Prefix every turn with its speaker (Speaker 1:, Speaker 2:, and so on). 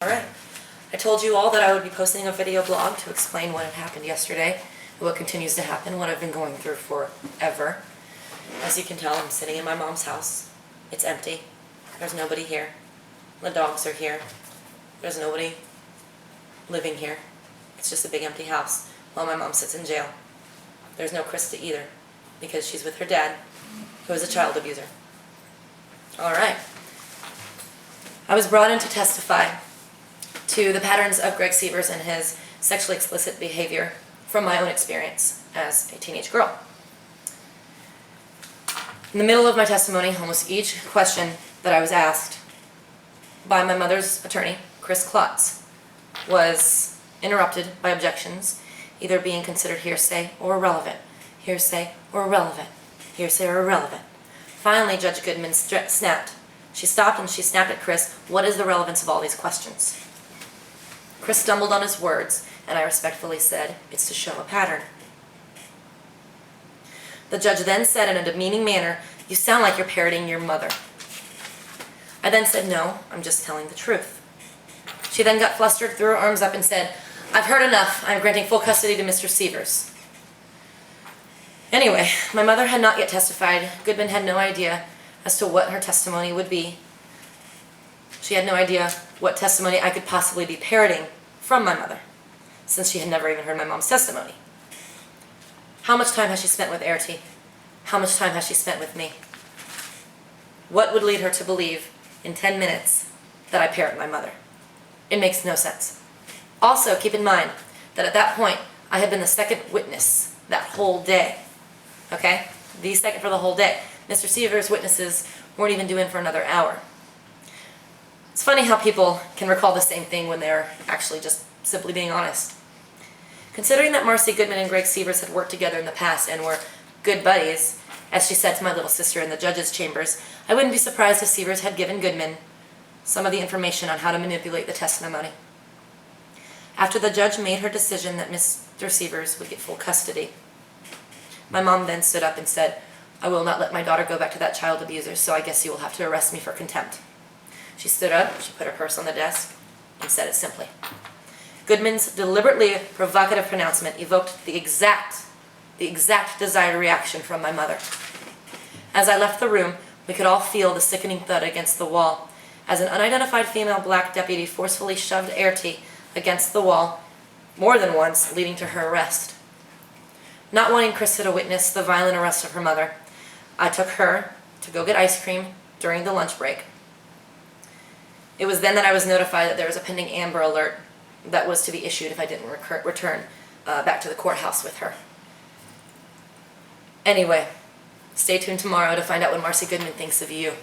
Speaker 1: Alright, I told you all that I would be posting a video blog to explain what had happened yesterday, and what continues to happen, what I've been going through forever. As you can tell, I'm sitting in my mom's house. It's empty. There's nobody here. The dogs are here. There's nobody living here. It's just a big empty house while my mom sits in jail. There's no Krista either, because she's with her dad, who is a child abuser. Alright. I was brought in to testify to the patterns of Greg Sievers and his sexually explicit behavior from my own experience as a teenage girl. In the middle of my testimony, almost each question that I was asked by my mother's attorney, Chris Klotz, was interrupted by objections, either being considered hearsay or irrelevant, hearsay or irrelevant, hearsay or irrelevant. Finally, Judge Goodman snapped. She stopped and she snapped at Chris, "What is the relevance of all these questions?" Chris stumbled on his words, and I respectfully said, "It's to show a pattern." The judge then said in a demeaning manner, "You sound like you're parroting your mother." I then said, "No, I'm just telling the truth." She then got flustered, threw her arms up, and said, "I've heard enough. I'm granting full custody to Mr. Sievers." Anyway, my mother had not yet testified. Goodman had no idea as to what her testimony would be. She had no idea what testimony I could possibly be parroting from my mother, since she had never even heard my mom's testimony. How much time has she spent with Airty? How much time has she spent with me? What would lead her to believe in 10 minutes that I parrot my mother? It makes no sense. Also, keep in mind that at that point, I had been the second witness that whole day. Okay? The second for the whole day. Mr. Sievers' witnesses weren't even due in for another hour. It's funny how people can recall the same thing when they're actually just simply being honest. Considering that Marcy Goodman and Greg Sievers had worked together in the past and were good buddies, as she said to my little sister in the judge's chambers, I wouldn't be surprised if Sievers had given Goodman some of the information on how to manipulate the testimony. After the judge made her decision that Mr. Sievers would get full custody, my mom then stood up and said, "I will not let my daughter go back to that child abuser, so I guess you will have to arrest me for contempt." She stood up, she put her purse on the desk, and said it simply. Goodman's deliberately provocative pronouncement evoked the exact desired reaction from my mother. As I left the room, we could all feel the sickening thud against the wall, as an unidentified female black deputy forcefully shoved Airty against the wall more than once, leading to her arrest. Not wanting Krista to witness the violent arrest of her mother, I took her to go get ice cream during the lunch break. It was then that I was notified that there was a pending Amber Alert that was to be issued if I didn't return back to the courthouse with her. Anyway, stay tuned tomorrow to find out what Marcy Goodman thinks of you.